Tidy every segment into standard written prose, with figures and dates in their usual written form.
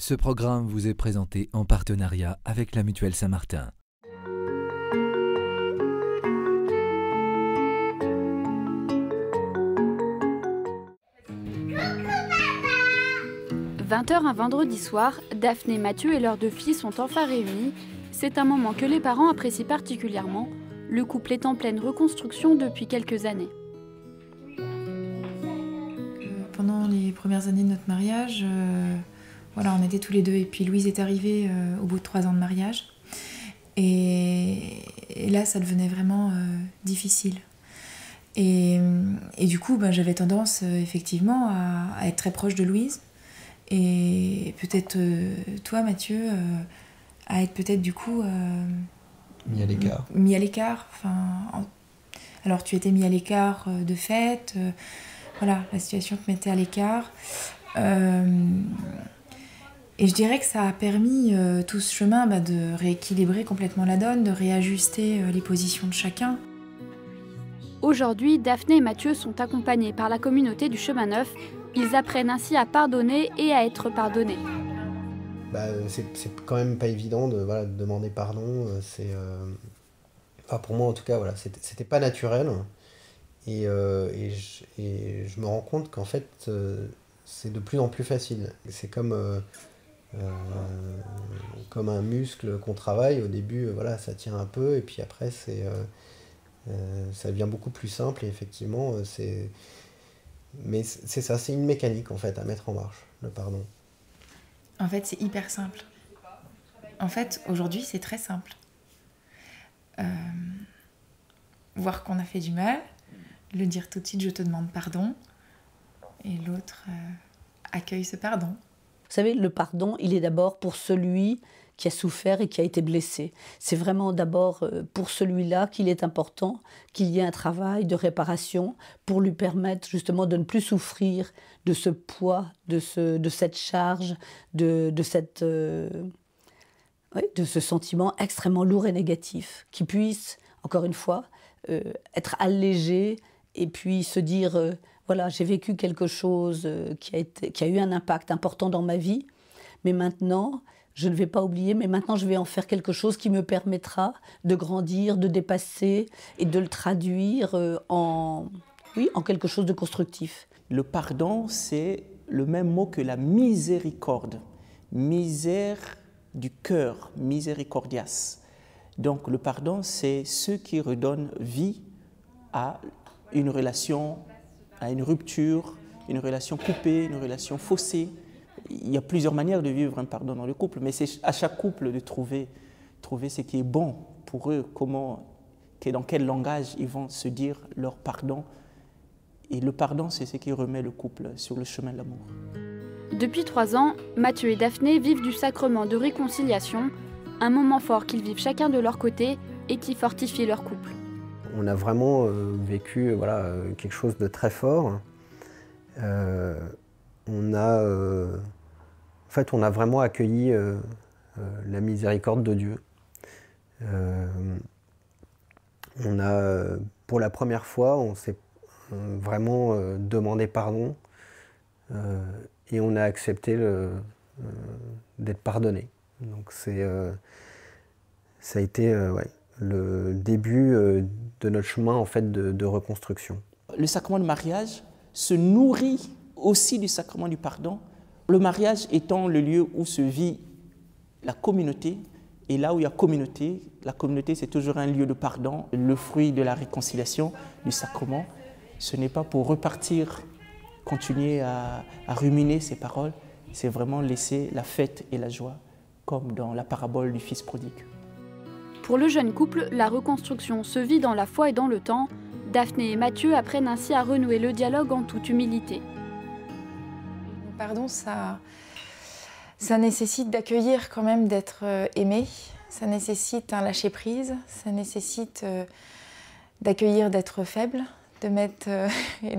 Ce programme vous est présenté en partenariat avec la Mutuelle Saint-Martin. « 20h un vendredi soir, Daphné, Mathieu et leurs 2 filles sont enfin réunis. C'est un moment que les parents apprécient particulièrement. Le couple est en pleine reconstruction depuis quelques années. Pendant les premières années de notre mariage, voilà, on était tous les deux. Et puis Louise est arrivée au bout de 3 ans de mariage. Et là, ça devenait vraiment difficile. Et du coup, j'avais tendance effectivement à être très proche de Louise. Et peut-être toi, Mathieu, à être peut-être du coup... mis à l'écart. Mis à l'écart. Alors tu étais mis à l'écart de fait. Voilà, la situation te mettait à l'écart. Et je dirais que ça a permis tout ce chemin de rééquilibrer complètement la donne, de réajuster les positions de chacun. Aujourd'hui, Daphné et Mathieu sont accompagnés par la communauté du Chemin Neuf. Ils apprennent ainsi à pardonner et à être pardonnés. C'est quand même pas évident de demander pardon. Pour moi en tout cas, c'était pas naturel. Et je me rends compte qu'en fait, c'est de plus en plus facile. C'est comme un muscle qu'on travaille. Au début, ça tient un peu, et puis après, ça devient beaucoup plus simple. Et effectivement, mais c'est ça, c'est une mécanique en fait à mettre en marche, le pardon. En fait, c'est hyper simple. En fait, aujourd'hui, c'est très simple. Voir qu'on a fait du mal, le dire tout de suite, je te demande pardon, et l'autre accueille ce pardon. Vous savez, le pardon, il est d'abord pour celui qui a souffert et qui a été blessé. C'est vraiment d'abord pour celui-là qu'il est important qu'il y ait un travail de réparation pour lui permettre justement de ne plus souffrir de ce poids, de cette charge, de ce sentiment extrêmement lourd et négatif, qui puisse, encore une fois, être allégé et puis se dire voilà, j'ai vécu quelque chose qui a eu un impact important dans ma vie, mais maintenant, je ne vais pas oublier, mais maintenant je vais en faire quelque chose qui me permettra de grandir, de dépasser et de le traduire en quelque chose de constructif. Le pardon, c'est le même mot que la miséricorde. Misère du cœur, misericordias. Donc le pardon, c'est ce qui redonne vie à une relation, à une rupture, une relation coupée, une relation faussée. Il y a plusieurs manières de vivre un pardon dans le couple, mais c'est à chaque couple de trouver ce qui est bon pour eux, dans quel langage ils vont se dire leur pardon. Et le pardon, c'est ce qui remet le couple sur le chemin de l'amour. Depuis 3 ans, Mathieu et Daphné vivent du sacrement de réconciliation, un moment fort qu'ils vivent chacun de leur côté et qui fortifie leur couple. On a vraiment vécu quelque chose de très fort. On a vraiment accueilli la miséricorde de Dieu. Pour la première fois, on s'est vraiment demandé pardon et on a accepté d'être pardonné. Donc ça a été le début de notre chemin en fait de reconstruction. Le sacrement du mariage se nourrit aussi du sacrement du pardon. Le mariage étant le lieu où se vit la communauté, et là où il y a communauté, la communauté c'est toujours un lieu de pardon, le fruit de la réconciliation, du sacrement. Ce n'est pas pour repartir, continuer à ruminer ces paroles, c'est vraiment laisser la fête et la joie, comme dans la parabole du fils prodigue. Pour le jeune couple, la reconstruction se vit dans la foi et dans le temps. Daphné et Mathieu apprennent ainsi à renouer le dialogue en toute humilité. Le pardon, ça nécessite d'accueillir quand même, d'être aimé. Ça nécessite un lâcher-prise. Ça nécessite d'accueillir d'être faible, de mettre et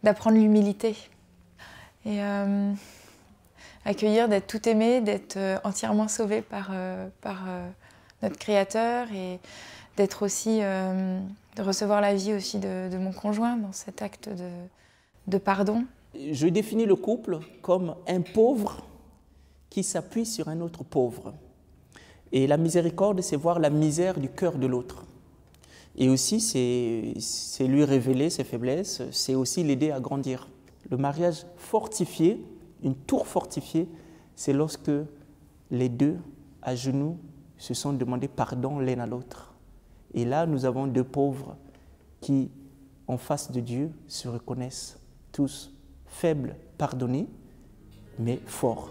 d'apprendre l'humilité. Et accueillir d'être tout aimé, d'être entièrement sauvé par notre Créateur et d'être aussi, de recevoir la vie aussi de mon conjoint dans cet acte de pardon. Je définis le couple comme un pauvre qui s'appuie sur un autre pauvre. Et la miséricorde, c'est voir la misère du cœur de l'autre. Et aussi, c'est lui révéler ses faiblesses, c'est aussi l'aider à grandir. Le mariage fortifié, une tour fortifiée, c'est lorsque les deux, à genoux, se sont demandé pardon l'un à l'autre. Et là, nous avons deux pauvres qui, en face de Dieu, se reconnaissent tous faibles, pardonnés, mais forts.